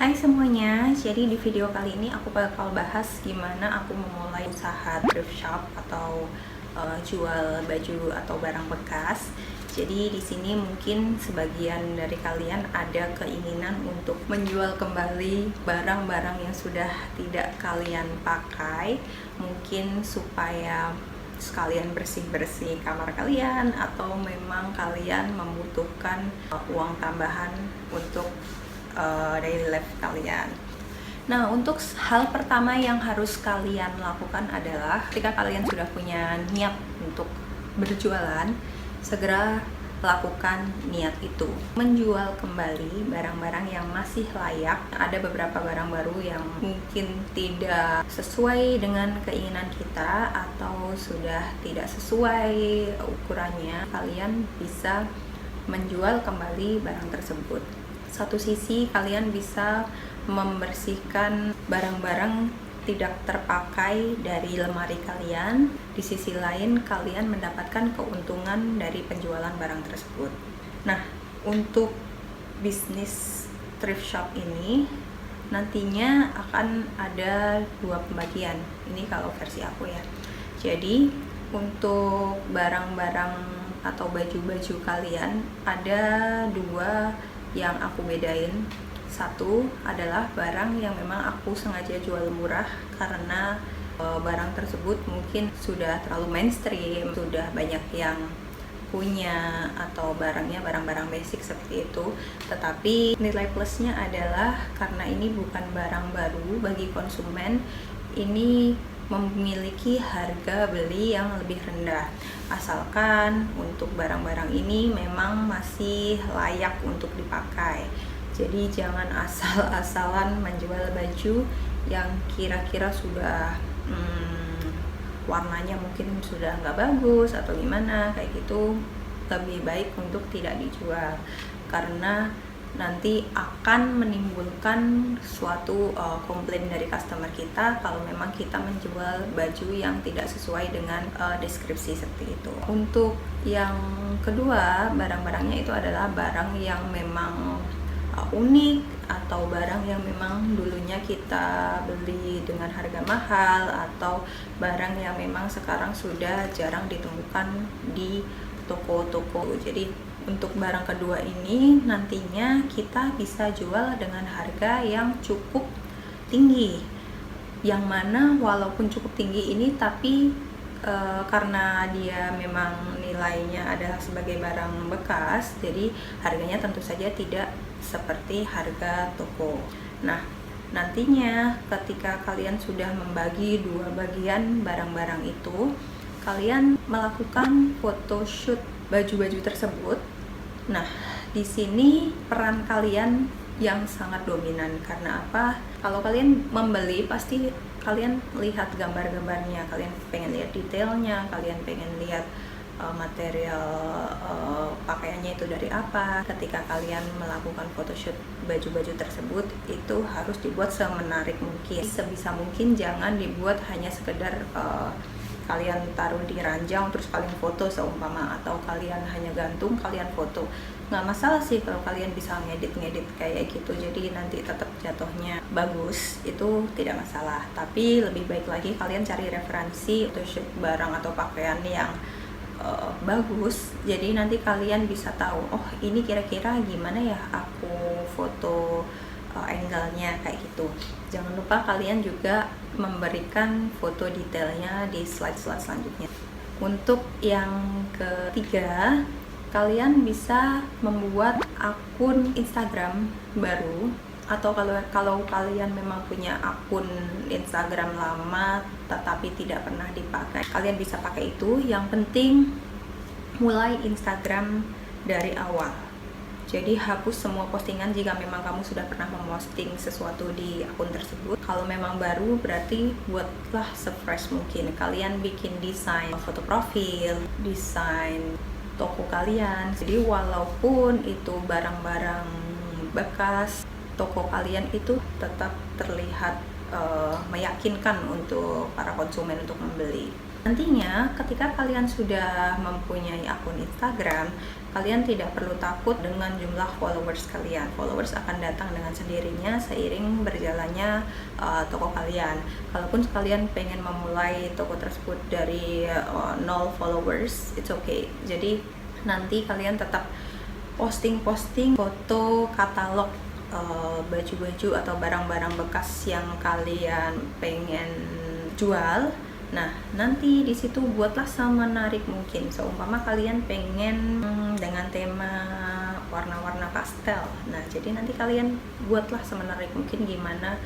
Hai semuanya, jadi di video kali ini aku bakal bahas gimana aku memulai usaha thrift shop atau jual baju atau barang bekas. Jadi di sini mungkin sebagian dari kalian ada keinginan untuk menjual kembali barang-barang yang sudah tidak kalian pakai, mungkin supaya sekalian bersih-bersih kamar kalian, atau memang kalian membutuhkan uang tambahan untuk daily life kalian. Nah, untuk hal pertama yang harus kalian lakukan adalah ketika kalian sudah punya niat untuk berjualan, segera lakukan niat itu. Menjual kembali barang-barang yang masih layak. Ada beberapa barang baru yang mungkin tidak sesuai dengan keinginan kita atau sudah tidak sesuai ukurannya. Kalian bisa menjual kembali barang tersebut. Satu sisi kalian bisa membersihkan barang-barang tidak terpakai dari lemari kalian. Di sisi lain kalian mendapatkan keuntungan dari penjualan barang tersebut. Nah, untuk bisnis thrift shop ini nantinya akan ada dua pembagian. Ini kalau versi aku ya. Jadi untuk barang-barang atau baju-baju kalian ada dua yang aku bedain. Satu adalah barang yang memang aku sengaja jual murah karena barang tersebut mungkin sudah terlalu mainstream, sudah banyak yang punya, atau barangnya barang-barang basic seperti itu. Tetapi nilai plusnya adalah karena ini bukan barang baru bagi konsumen, ini memiliki harga beli yang lebih rendah, asalkan untuk barang-barang ini memang masih layak untuk dipakai. Jadi jangan asal-asalan menjual baju yang kira-kira sudah warnanya mungkin sudah nggak bagus atau gimana kayak gitu. Lebih baik untuk tidak dijual karena nanti akan menimbulkan suatu komplain dari customer kita kalau memang kita menjual baju yang tidak sesuai dengan deskripsi seperti itu. Untuk yang kedua, barang-barangnya itu adalah barang yang memang unik atau barang yang memang dulunya kita beli dengan harga mahal, atau barang yang memang sekarang sudah jarang ditemukan di toko-toko. Jadi untuk barang kedua ini nantinya kita bisa jual dengan harga yang cukup tinggi, yang mana walaupun cukup tinggi ini tapi karena dia memang nilainya adalah sebagai barang bekas, jadi harganya tentu saja tidak seperti harga toko. Nah, nantinya ketika kalian sudah membagi dua bagian barang-barang itu, kalian melakukan photoshoot baju-baju tersebut. Nah, di sini peran kalian yang sangat dominan. Karena apa? Kalau kalian membeli, pasti kalian lihat gambar-gambarnya, kalian pengen lihat detailnya, kalian pengen lihat material pakaiannya itu dari apa. Ketika kalian melakukan photoshoot baju-baju tersebut, itu harus dibuat semenarik mungkin. Sebisa mungkin jangan dibuat hanya sekedar kalian taruh di ranjang terus kalian foto seumpama, atau kalian hanya gantung kalian foto. Nggak masalah sih kalau kalian bisa ngedit kayak gitu, jadi nanti tetap jatuhnya bagus, itu tidak masalah. Tapi lebih baik lagi kalian cari referensi photoshoot barang atau pakaian yang bagus, jadi nanti kalian bisa tahu, oh ini kira-kira gimana ya aku foto angle-nya kayak gitu. Jangan lupa kalian juga memberikan foto detailnya di slide-slide selanjutnya. Untuk yang ketiga, kalian bisa membuat akun Instagram baru, atau kalau kalian memang punya akun Instagram lama tetapi tidak pernah dipakai, kalian bisa pakai itu. Yang penting mulai Instagram dari awal. Jadi hapus semua postingan jika memang kamu sudah pernah memposting sesuatu di akun tersebut. Kalau memang baru, berarti buatlah se-fresh mungkin. Kalian bikin desain foto profil, desain toko kalian. Jadi walaupun itu barang-barang bekas, toko kalian itu tetap terlihat meyakinkan untuk para konsumen untuk membeli. Nantinya ketika kalian sudah mempunyai akun Instagram, kalian tidak perlu takut dengan jumlah followers kalian. Followers akan datang dengan sendirinya seiring berjalannya toko kalian. Kalaupun kalian pengen memulai toko tersebut dari 0 followers, it's okay. Jadi nanti kalian tetap posting foto katalog baju-baju atau barang-barang bekas yang kalian pengen jual. Nah, nanti di situ buatlah semenarik mungkin. Seumpama kalian pengen dengan tema warna-warna pastel. Nah, jadi nanti kalian buatlah semenarik mungkin gimana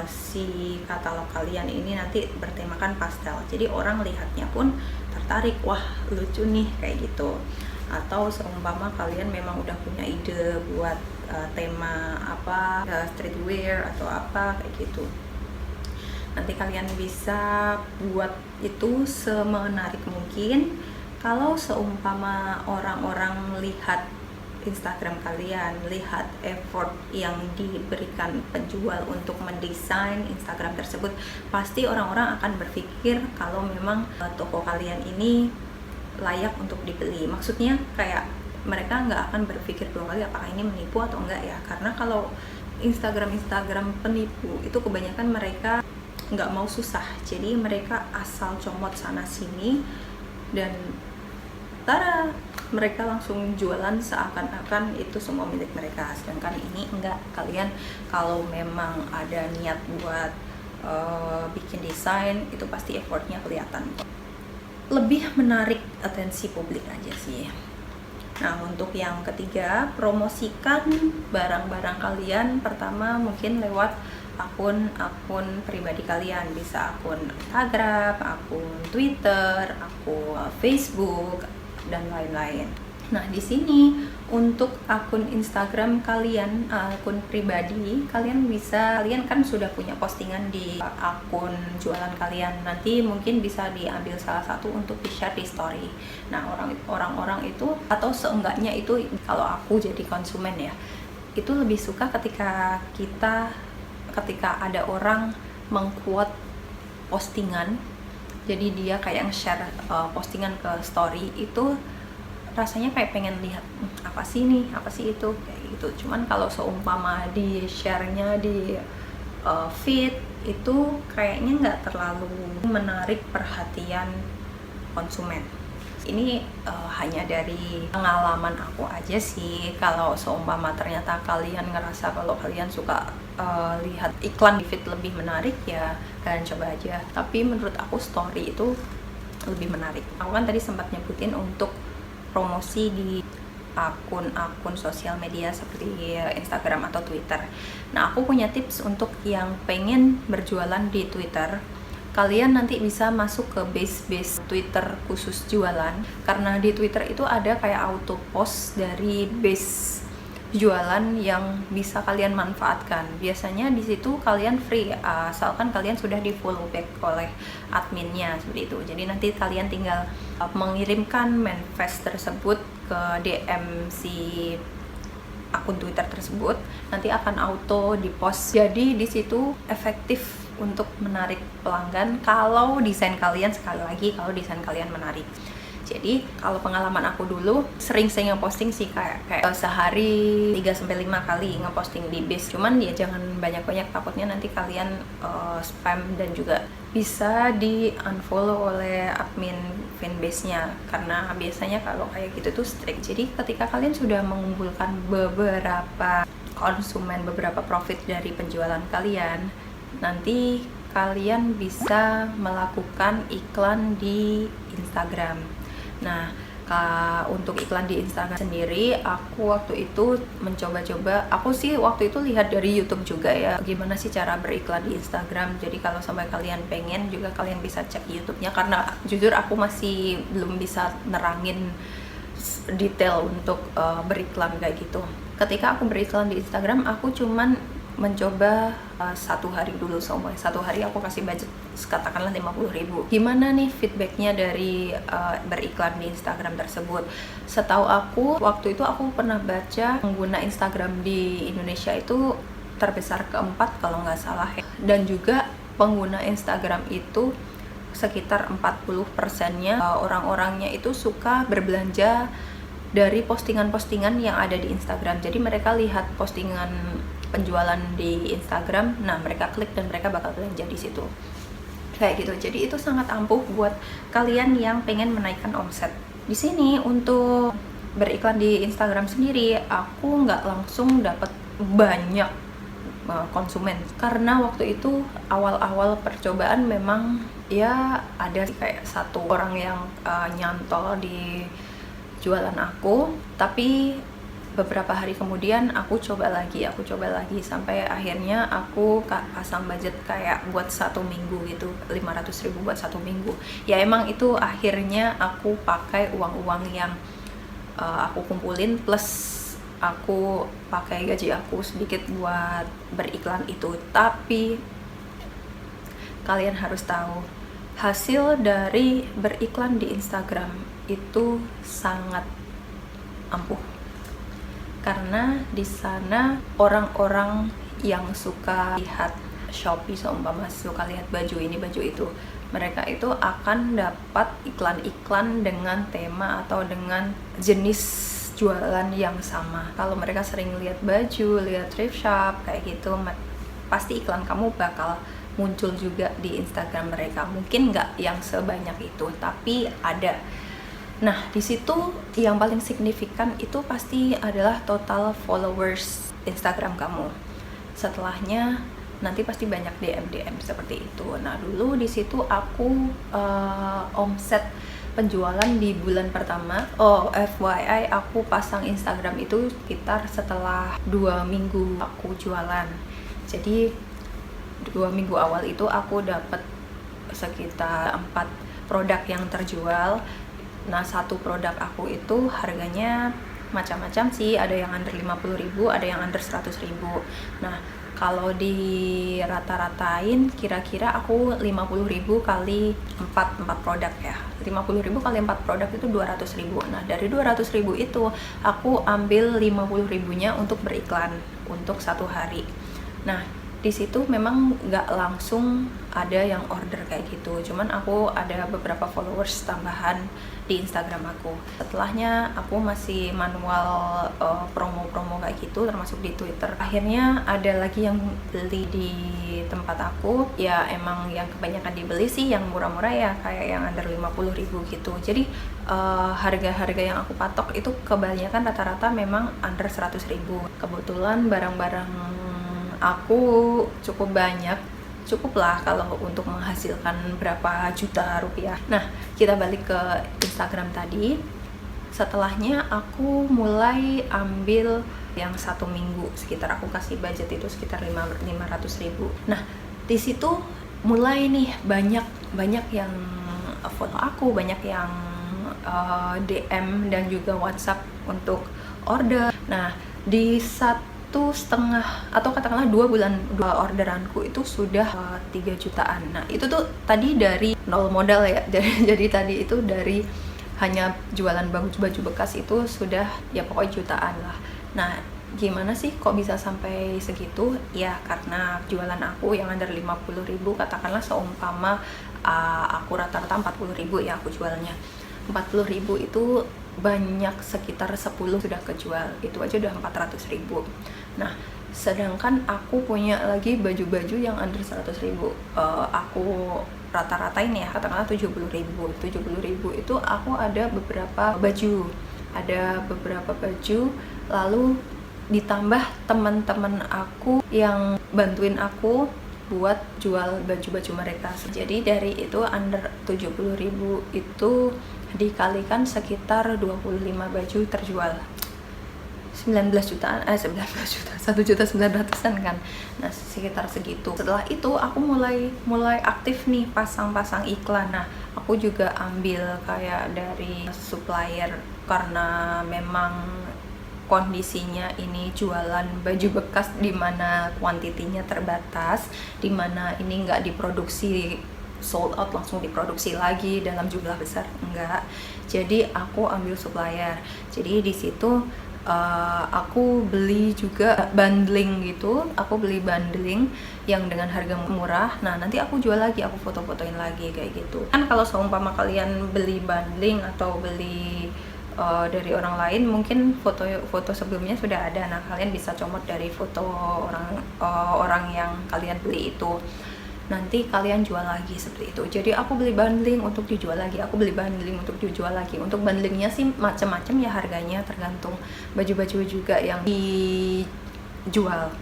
si katalog kalian ini nanti bertemakan pastel. Jadi orang lihatnya pun tertarik, wah lucu nih kayak gitu. Atau seumpama kalian memang udah punya ide buat tema apa, streetwear atau apa kayak gitu. Nanti kalian bisa buat itu semenarik mungkin. Kalau seumpama orang-orang lihat Instagram kalian, lihat effort yang diberikan penjual untuk mendesain Instagram tersebut, pasti orang-orang akan berpikir kalau memang toko kalian ini layak untuk dibeli. Maksudnya kayak mereka nggak akan berpikir dua kali apakah ini menipu atau enggak ya. Karena kalau Instagram penipu itu kebanyakan mereka nggak mau susah, jadi mereka asal comot sana sini dan tara, mereka langsung jualan seakan-akan itu semua milik mereka. Sedangkan ini enggak. Kalian kalau memang ada niat buat bikin desain, itu pasti effortnya kelihatan. Lebih menarik atensi publik aja sih. Nah, untuk yang ketiga, promosikan barang-barang kalian. Pertama mungkin lewat akun pribadi kalian, bisa akun Instagram, akun Twitter, akun Facebook dan lain-lain. Nah, di sini untuk akun Instagram kalian, akun pribadi, kalian kan sudah punya postingan di akun jualan kalian. Nanti mungkin bisa diambil salah satu untuk di-share di story. Nah, orang-orang itu atau seenggaknya itu kalau aku jadi konsumen ya, itu lebih suka ketika ada orang meng-quote postingan, jadi dia kayak nge-share postingan ke story, itu rasanya kayak pengen lihat apa sih itu kayak gitu. Cuman kalau seumpama di share-nya di feed itu kayaknya nggak terlalu menarik perhatian konsumen. Ini hanya dari pengalaman aku aja sih. Kalau seumpama ternyata kalian ngerasa kalau kalian suka lihat iklan di feed lebih menarik, ya kalian coba aja. Tapi menurut aku story itu lebih menarik. Aku kan tadi sempat nyebutin untuk promosi di akun-akun sosial media seperti Instagram atau Twitter. Nah, aku punya tips untuk yang pengen berjualan di Twitter. Kalian nanti bisa masuk ke base Twitter khusus jualan, karena di Twitter itu ada kayak auto post dari base jualan yang bisa kalian manfaatkan. Biasanya di situ kalian free, asalkan kalian sudah di follow back oleh adminnya seperti itu. Jadi nanti kalian tinggal mengirimkan manifest tersebut ke DM si akun Twitter tersebut, nanti akan auto di post. Jadi di situ efektif untuk menarik pelanggan kalau desain kalian, sekali lagi kalau desain kalian menarik. Jadi kalau pengalaman aku dulu sering saya ngeposting sih kayak sehari 3-5 kali ngeposting di base. Cuman ya jangan banyak-banyak, takutnya nanti kalian spam dan juga bisa di unfollow oleh admin fanbase-nya, karena biasanya kalau kayak gitu tuh strict. Jadi ketika kalian sudah mengumpulkan beberapa konsumen, beberapa profit dari penjualan kalian, nanti kalian bisa melakukan iklan di Instagram. Nah, untuk iklan di Instagram sendiri, aku waktu itu mencoba-coba. Aku sih waktu itu lihat dari YouTube juga ya, gimana sih cara beriklan di Instagram. Jadi kalau sampai kalian pengen juga, kalian bisa cek YouTube-nya, karena jujur aku masih belum bisa nerangin detail untuk beriklan kayak gitu. Ketika aku beriklan di Instagram, aku cuman mencoba 1 hari dulu. Seumur 1 hari aku kasih budget katakanlah 50.000. Gimana nih feedbacknya dari beriklan di Instagram tersebut? Setahu aku waktu itu aku pernah baca pengguna Instagram di Indonesia itu terbesar keempat kalau nggak salah ya. Dan juga pengguna Instagram itu sekitar 40%-nya orang-orangnya itu suka berbelanja dari postingan-postingan yang ada di Instagram. Jadi mereka lihat postingan penjualan di Instagram, nah mereka klik dan mereka bakal belanja di situ. Kayak gitu. Jadi itu sangat ampuh buat kalian yang pengen menaikkan omset. Di sini untuk beriklan di Instagram sendiri, aku nggak langsung dapat banyak konsumen karena waktu itu awal-awal percobaan memang ya ada kayak satu orang yang nyantol di jualan aku, tapi beberapa hari kemudian aku coba lagi sampai akhirnya aku pasang budget kayak buat 1 minggu gitu, 500.000 buat 1 minggu. Ya emang itu akhirnya aku pakai uang-uang yang aku kumpulin plus aku pakai gaji aku sedikit buat beriklan itu. Tapi kalian harus tahu, hasil dari beriklan di Instagram itu sangat ampuh. Karena di sana orang-orang yang suka lihat Shopee, seumpama suka lihat baju ini baju itu, mereka itu akan dapat iklan-iklan dengan tema atau dengan jenis jualan yang sama. Kalau mereka sering lihat baju, lihat thrift shop kayak gitu, pasti iklan kamu bakal muncul juga di Instagram mereka. Mungkin nggak yang sebanyak itu, tapi ada. Nah, di situ yang paling signifikan itu pasti adalah total followers Instagram kamu. Setelahnya nanti pasti banyak DM seperti itu. Nah, dulu di situ aku omset penjualan di bulan pertama. Oh, FYI, aku pasang Instagram itu sekitar setelah 2 minggu aku jualan. Jadi 2 minggu awal itu aku dapat sekitar 4 produk yang terjual. Nah, satu produk aku itu harganya macam-macam sih, ada yang under 50.000, ada yang under 100.000. Nah, kalau di rata-ratain kira-kira aku 50.000 kali 4 produk ya. 50.000 kali 4 produk itu 200.000. Nah, dari 200.000 itu aku ambil 50.000-nya untuk beriklan untuk 1 hari. Nah, di situ memang nggak langsung ada yang order kayak gitu, cuman aku ada beberapa followers tambahan di Instagram aku. Setelahnya aku masih manual promo-promo kayak gitu, termasuk di Twitter. Akhirnya ada lagi yang beli di tempat aku, ya emang yang kebanyakan dibeli sih yang murah-murah ya, kayak yang under 50.000 gitu. Jadi harga-harga yang aku patok itu kebanyakan rata-rata memang under 100.000. Kebetulan barang-barang aku cukup banyak, cukup lah kalau untuk menghasilkan berapa juta rupiah. Nah, kita balik ke Instagram tadi. Setelahnya aku mulai ambil yang 1 minggu, sekitar aku kasih budget itu sekitar 500.000. Nah, di situ mulai nih banyak yang follow aku, banyak yang DM dan juga WhatsApp untuk order. Nah, di 1,5 atau katakanlah 2 bulan orderanku itu sudah 3 jutaan. Nah, itu tuh tadi dari nol modal ya. Jadi tadi itu dari hanya jualan baju bekas itu sudah ya pokoknya jutaan lah. Nah, gimana sih kok bisa sampai segitu? Ya karena jualan aku yang under 50.000, katakanlah seumpama aku rata-rata 40.000 ya aku jualnya. 40.000 itu banyak sekitar 10 sudah kejual, itu aja udah 400.000. Nah, sedangkan aku punya lagi baju-baju yang under 100.000. Aku rata-ratain ya, katakanlah 70.000 itu aku ada beberapa baju, lalu ditambah teman-teman aku yang bantuin aku buat jual baju-baju mereka. Jadi dari itu under 70.000 itu dikalikan sekitar 25 baju terjual, 19 jutaan, 1 juta 900-an kan. Nah, sekitar segitu. Setelah itu aku mulai aktif nih pasang iklan. Nah, aku juga ambil kayak dari supplier karena memang kondisinya ini jualan baju bekas di mana kuantitinya terbatas, di mana ini nggak diproduksi sold out langsung diproduksi lagi dalam jumlah besar, enggak. Jadi aku ambil supplier. Jadi di situ Aku beli juga bundling gitu, aku beli bundling yang dengan harga murah. Nah nanti aku jual lagi, aku foto-fotoin lagi kayak gitu. Kan kalau seumpama kalian beli bundling atau beli dari orang lain, mungkin foto sebelumnya sudah ada. Nah kalian bisa comot dari foto orang yang kalian beli itu, nanti kalian jual lagi seperti itu. Jadi aku beli bundling untuk dijual lagi, aku beli bundling untuk dijual lagi. Untuk bundlingnya sih macam-macam ya harganya, tergantung baju-baju juga yang dijual.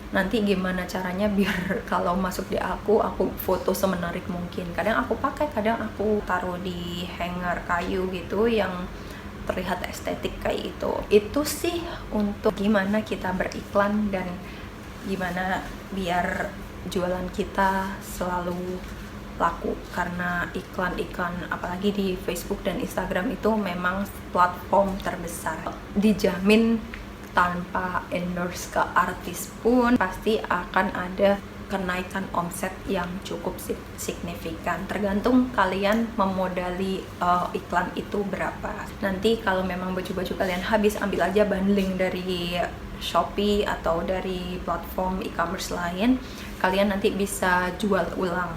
Nanti gimana caranya biar kalau masuk di aku foto semenarik mungkin. Kadang aku pakai, kadang aku taruh di hanger kayu gitu yang terlihat estetik kayak itu. Itu sih untuk gimana kita beriklan dan gimana biar jualan kita selalu laku. Karena iklan-iklan apalagi di Facebook dan Instagram itu memang platform terbesar. Dijamin tanpa endorse ke artis pun pasti akan ada kenaikan omset yang cukup signifikan, tergantung kalian memodali iklan itu berapa. Nanti kalau memang baju-baju kalian habis, ambil aja bundling dari Shopee atau dari platform e-commerce lain, kalian nanti bisa jual ulang.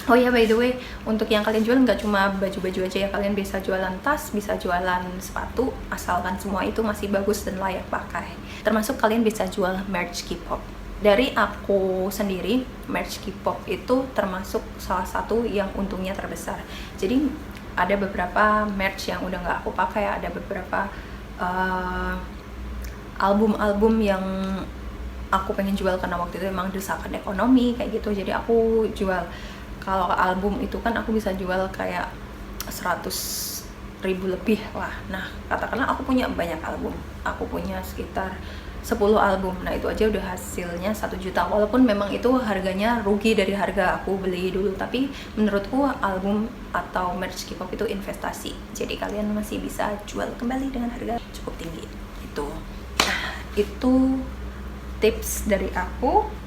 Oh ya, by the way, untuk yang kalian jual nggak cuma baju-baju aja ya, kalian bisa jualan tas, bisa jualan sepatu, asalkan semua itu masih bagus dan layak pakai. Termasuk kalian bisa jual merch K-pop. Dari aku sendiri, merch K-pop itu termasuk salah satu yang untungnya terbesar. Jadi ada beberapa merch yang udah nggak aku pakai, ada beberapa album-album yang aku pengen jual karena waktu itu emang desakan ekonomi kayak gitu. Jadi aku jual. Kalau album itu kan aku bisa jual kayak 100.000 lebih lah. Nah katakanlah aku punya banyak album, aku punya sekitar 10 album. Nah itu aja udah hasilnya 1 juta. Walaupun memang itu harganya rugi dari harga aku beli dulu, tapi menurutku album atau merch K-pop itu investasi. Jadi kalian masih bisa jual kembali dengan harga cukup tinggi. Itu. Nah itu tips dari aku.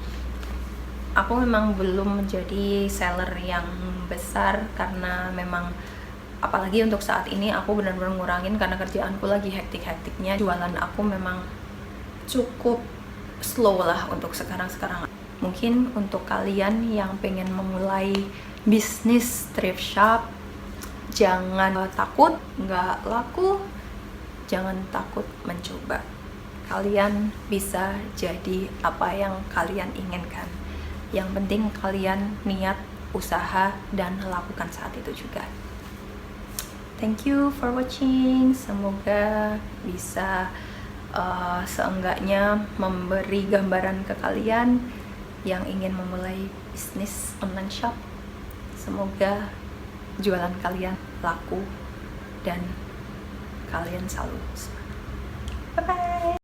Aku memang belum menjadi seller yang besar karena memang apalagi untuk saat ini aku benar-benar ngurangin karena kerjaanku lagi hektik-hektiknya. Jualan aku memang cukup slow lah untuk sekarang-sekarang. Mungkin untuk kalian yang pengen memulai bisnis thrift shop, jangan takut nggak laku, jangan takut mencoba. Kalian bisa jadi apa yang kalian inginkan. Yang penting kalian niat, usaha, dan lakukan saat itu juga. Thank you for watching. Semoga bisa seenggaknya memberi gambaran ke kalian yang ingin memulai bisnis online shop. Semoga jualan kalian laku dan kalian selalu semangat. Bye bye.